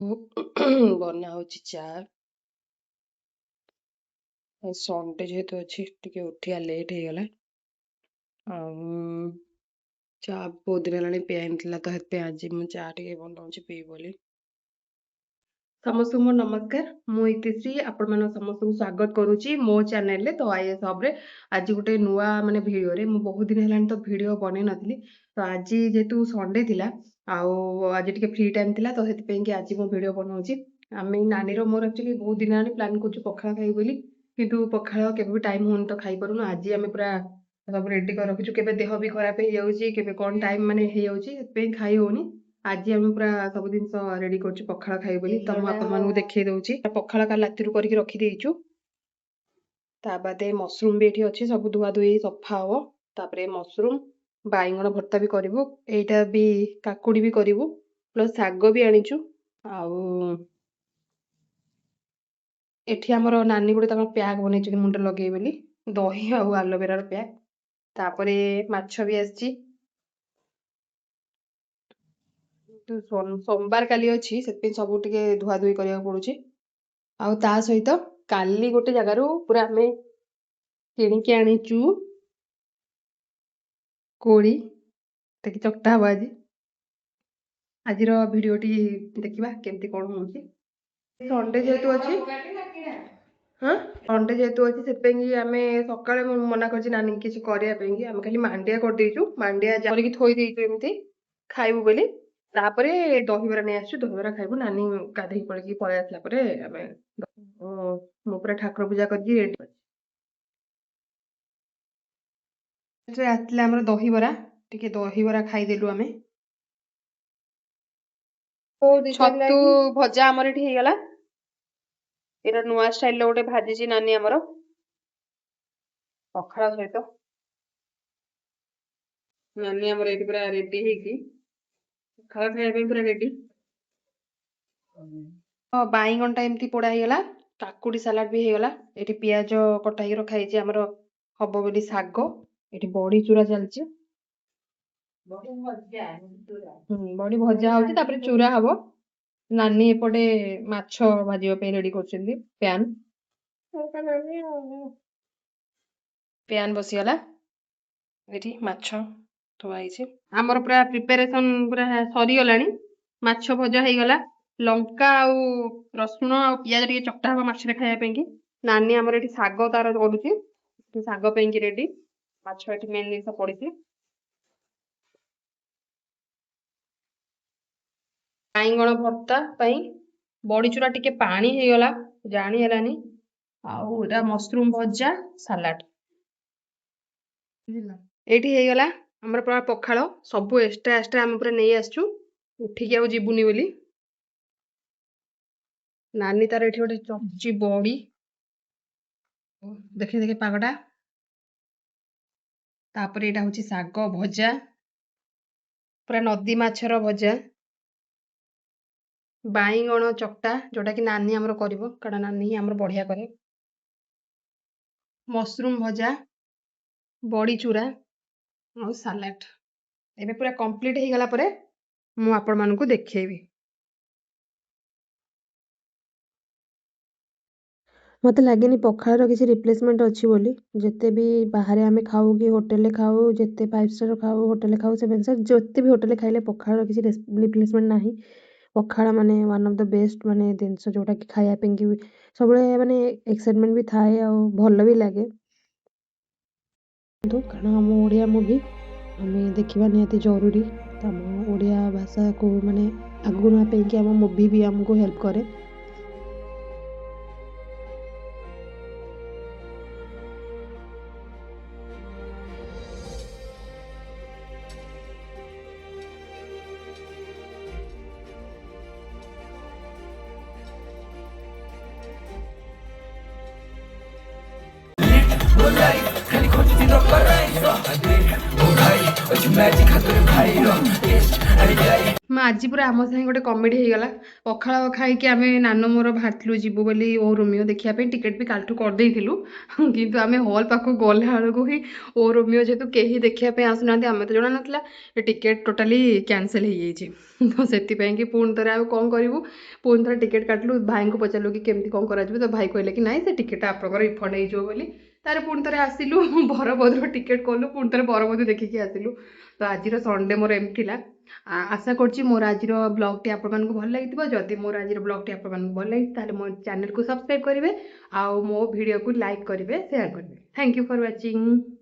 ବନା ହଉଛି ଚା। ସଣ୍ଡେ ଯେହେତୁ ଅଛି ଟିକେ ଉଠିବା ଲେଟ୍ ହେଇଗଲା। ଆଉ ଚା ବହୁତ ଦିନ ହେଲାଣି ପିଆ ହେଇନଥିଲା ତ ସେଥିପାଇଁ ଆଜି ମୁଁ ଚା ଟିକେ ବନଉଛି ପିଇବି ବୋଲି। ସମସ୍ତଙ୍କୁ ମୋର ନମସ୍କାର, ମୁଁ ଇତିଶ୍ରୀ ଆପଣମାନଙ୍କୁ ସମସ୍ତଙ୍କୁ ସ୍ୱାଗତ କରୁଛି ମୋ ଚ୍ୟାନେଲରେ ତ ଆଇଏସ୍ ହବରେ। ଆଜି ଗୋଟେ ନୂଆ ଭିଡ଼ିଓରେ ମୁଁ ବହୁତ ଦିନ ହେଲାଣି ତ ଭିଡ଼ିଓ ବନେଇ ନଥିଲି, ତ ଆଜି ଯେହେତୁ ସଣ୍ଡେ ଥିଲା ଆଉ ଆଜି ଟିକେ ଫ୍ରି ଟାଇମ୍ ଥିଲା ତ ସେଥିପାଇଁ କି ଆଜି ମୁଁ ଭିଡ଼ିଓ ବନଉଛି। ଆମେ ନାନୀର ମୋର ଆକ୍ଚୁଆଲି ବହୁତ ଦିନ ହେଲାଣି ପ୍ଲାନ୍ କରୁଛୁ ପଖାଳ ଖାଇବୁ ବୋଲି, କିନ୍ତୁ ପଖାଳ କେବେ ବି ଟାଇମ୍ ହଉନି ତ ଖାଇପାରୁନୁ। ଆଜି ଆମେ ପୁରା ସବୁ ରେଡି କରି ରଖିଛୁ, କେବେ ଦେହ ବି ଖରାପ ହେଇଯାଉଛି, କେବେ କ'ଣ ଟାଇମ୍ ହେଇଯାଉଛି, ସେଥିପାଇଁ ଖାଇ ହଉନି। ଆଜି ଆମେ ପୁରା ସବୁ ଜିନିଷ ରେଡି କରୁଛୁ ପଖାଳ ଖାଇବୁ ବୋଲି। ତ ମୁଁ ଆପଣମାନଙ୍କୁ ଦେଖେଇ ଦଉଛି ପଖାଳ କାଲି ରାତିରୁ କରିକି ରଖିଦେଇଛୁ। ତା ବାଦେ ମସରୁମ୍ ବି ଏଠି ଅଛି, ସବୁ ଧୁଆ ଧୁଇ ସଫା ହବ। ତାପରେ ମସରୁମ୍ ବାଇଗଣ ଭର୍ତ୍ତା ବି କରିବୁ, ଏଇଟା ବି କାକୁଡି ବି କରିବୁ, ପ୍ଲସ୍ ଶାଗ ବି ଆଣିଛୁ। ଆଉ ଏଠି ଆମର ନାନୀ ଗୋଟେ ତାଙ୍କର ପ୍ୟାକ୍ ବନେଇଛନ୍ତି ମୁଣ୍ଡରେ ଲଗେଇବେ ବୋଲି, ଦହି ଆଉ ଆଲୋଭେରାର ପ୍ୟାକ୍। ତାପରେ ମାଛ ବି ଆସିଛି। ସୋମବାର କାଲି ଅଛି, ସେଥିପାଇଁ ସବୁ ଟିକେ ଧୁଆ ଧୁଇ କରିବାକୁ ପଡୁଛି। ଆଉ ତା ସହିତ କାଲି ଗୋଟେ ଜାଗାରୁ ପୁରା ଆମେ କିଣିକି ଆଣିଛୁ କୋଳି, ତାକି ଚକଟା ହବ ଆଜି। ଆଜିର ଭିଡ଼ିଓଟି ଦେଖିବା କେମିତି କ'ଣ ହଉଛି। ସଣ୍ଡେ ଯେହେତୁ ଅଛି ସଣ୍ଡେ ଯେହେତୁ ଅଛି ସେଥିପାଇଁ ଆମେ ସକାଳେ ମୁଁ ମନା କରିଛି ନାନୀ କିଛି କରିବା ପାଇଁ କି, ଆମେ ଖାଲି ମାଣ୍ଡିଆ କରିଦେଇଛୁ, ମାଣ୍ଡିଆ କରିକି ଥୋଇ ଦେଇଛୁ ଏମିତି ଖାଇବୁ ବୋଲି। ତାପରେ ଦହିବରା ନେଇ ଆସିଛୁ, ଦହିବରା ଖାଇବୁ। ନାନୀ ଗାଧେଇ ପଳେଇକି ପଳେଇ ଆସିଲା ପରେ ଆମେ ମୁଁ ପୁରା ଠାକୁର ପୂଜା କରିକି ରେଡି ଆସିଥିଲା ଆମର ଦହିବରା, ଟିକେ ଦହିବରା ଖାଇଦେଲୁ ଆମେ। ଛତୁ ଭଜା ଆମର ଏଠି ହେଇଗଲା। ଏଇଟା ନୂଆ ଷ୍ଟାଇଲର ଗୋଟେ ଭାଜିଛି ନାନୀ ଆମର ପଖାଳ ସହିତ। ନାନୀ ଆମର ଏଠି ପୁରା ରେଡି ହେଇକି ପଖାଳ ଖାଇବା ପାଇଁ ପୁରା ରେଡି। ବାଇଗଣଟା ଏମିତି ପୋଡା ହେଇଗଲା, କାକୁଡି ସାଲାଡ ବି ହେଇଗଲା। ଏଠି ପିଆଜ କଟା ହେଇକି ରଖା ହେଇଛି ଆମର ହବ ବୋଲି ଶାଗ। ଏଠି ବଢି ଚୁରା ଚାଲିଛି, ବଢି ଭଜା ହଉଛି, ତାପରେ ଚୁରା ହବ। ନାନୀ ଏପଟେ ମାଛ ଭାଜିବା ପାଇଁ ରେଡି କରୁଛନ୍ତି। ପ୍ୟାନ୍ ବସିଗଲା, ଏଠି ମାଛ ଥୁଆ ହେଇଛି। ଆମର ପୁରା ପ୍ରିପାରେସନ ପୁରା ସରିଗଲାଣି, ମାଛ ଭଜା ହେଇଗଲା। ଲଙ୍କା ଆଉ ରସୁଣ ଆଉ ପିଆଜ ଟିକେ ଚକଟା ହବ ମାଛରେ ଖାଇବା ପାଇଁ କି। ନାନୀ ଆମର ଏଠି ଶାଗ ତାର କରୁଛି, ଶାଗ ପାଇଁକି ରେଡି। ମାଛ ଏଠି ମେନ୍ ଜିନିଷ ପଡିଛି। ବାଇଗଣ ଭର୍ତ୍ତା ପାଇଁ ବଡିଚୁରା ଟିକେ ପାଣି ହେଇଗଲା, ଜାଣି ହେଲାନି। ଆଉ ଏଟା ମସରୁମ ଭଜା ସାଲାଡ ଏଇଠି ହେଇଗଲା ଆମର ପୁରା ପଖାଳ। ସବୁ ଏକ୍ସଟ୍ରା ଏକ୍ସଟ୍ରା ଆମେ ପୁରା ନେଇ ଆସିଛୁ, ଉଠିକି ଆଉ ଯିବୁନି ବୋଲି। ନାନୀ ତାର ଏଠି ଗୋଟେ ଚକଚି ବଡି, ଦେଖେ ପାଗଟା। ତାପରେ ଏଇଟା ହଉଛି ଶାଗ ଭଜା, ପୁରା ନଦୀ ମାଛର ଭଜା। ବାଇଗଣ ଚକଟା, ଯୋଉଟା କି ନାନୀ ଆମର କରିବ, କାରଣ ନାନୀ ଆମର ବଢିଆ କରେ। ମସରୁମ ଭଜା, ବଡି ଚୁରା ଆଉ ସାଲାଡ। ଏବେ ପୁରା କମ୍ପ୍ଲିଟ ହେଇଗଲା ପରେ ମୁଁ ଆପଣମାନଙ୍କୁ ଦେଖେଇବି। ମତେ ଲାଗେନି ପଖାଳର କିଛି ରିପ୍ଲେସମେଣ୍ଟ ଅଛି ବୋଲି। ଯେତେ ବି ବାହାରେ ଆମେ ଖାଉ କି ହୋଟେଲରେ ଖାଉ, ଯେତେ 5 ଷ୍ଟାର ଖାଉ, ହୋଟେଲରେ ଖାଉ, 7 ଷ୍ଟାର, ଯେତେ ବି ହୋଟେଲରେ ଖାଇଲେ ପଖାଳର କିଛି ରିପ୍ଲେସମେଣ୍ଟ ନାହିଁ। ପଖାଳ ୱାନ୍ ଅଫ୍ ଦ ବେଷ୍ଟ ଜିନିଷ, ଯୋଉଟା କି ଖାଇବା ପାଇଁ କି ସବୁବେଳେ ଏକ୍ସାଇଟମେଣ୍ଟ ବି ଥାଏ ଆଉ ଭଲ ବି ଲାଗେ। କାରଣ ଆମ ଓଡ଼ିଆ ମୁଭି ଆମେ ଦେଖିବା ନିହାତି ଜରୁରୀ। ତ ଆମ ଓଡ଼ିଆ ଭାଷାକୁ ଆଗକୁ ନେବା ପାଇଁ କି ଆମ ମୁଭି ବି ଆମକୁ ହେଲ୍ପ କରେ। ଆଜି ପୁରା ଆମ ସାଙ୍ଗେ ଗୋଟେ କମେଡି ହେଇଗଲା। ପଖାଳ ଖାଇକି ଆମେ ନାନୁ ମୋର ବାହାରିଥିଲୁ ଯିବୁ ବୋଲି ଓ ରୋମିଓ ଦେଖିବା ପାଇଁ ଟିକେଟ୍ ବି କାଲିଠୁ କରିଦେଇଥିଲୁ କିନ୍ତୁ ଆମେ ହଲ୍ ପାଖକୁ ଗଲା ବେଳକୁ ହିଁ ଓ ରୋମିଓ ଯେହେତୁ କେହି ଦେଖିବା ପାଇଁ ଆସୁନାହାନ୍ତି ଆମେ ତ ଜଣା ନଥିଲା ଟିକେଟ୍ ଟୋଟାଲି କ୍ୟାନସେଲ୍ ହେଇଯାଇଛି ତ ସେଥିପାଇଁ କି ପୁଣି ଥରେ ଆଉ କ'ଣ କରିବୁ ପୁଣି ଥରେ ଟିକେଟ୍ କାଟିଲୁ ଭାଇଙ୍କୁ ପଚାରିଲୁ କି କେମିତି କ'ଣ କରାଯିବ ତ ଭାଇ କହିଲେ କି ନାଇଁ ସେ ଟିକେଟ୍ଟା ଆପଣଙ୍କର ରିଫଣ୍ଡ ହେଇଯିବ ବୋଲି ତାର ପୁଣି ଥରେ ଆସିଲୁ ବରଭଦ୍ର ଟିକେଟ୍ କଲୁ ପୁଣି ଥରେ ବରଭଦ୍ର ଦେଖିକି ଆସିଲୁ ତ ଆଜିର ସଣ୍ଡେ ମୋର ଏମିତି ଥିଲା ଆଶା କରୁଛି ମୋର ଆଜିର ବ୍ଲଗ୍ଟି ଆପଣମାନଙ୍କୁ ଭଲ ଲାଗିଥିବ ଯଦି ମୋର ଆଜିର ବ୍ଲଗ୍ଟି ଆପଣମାନଙ୍କୁ ଭଲ ଲାଗିଛି ତାହେଲେ ମୋ ଚ୍ୟାନେଲକୁ ସବସ୍କ୍ରାଇବ୍ କରିବେ ଆଉ ମୋ ଭିଡ଼ିଓକୁ ଲାଇକ୍ କରିବେ ସେୟାର କରିବେ ଥ୍ୟାଙ୍କ ୟୁ ଫର୍ ୱାଚିଂ।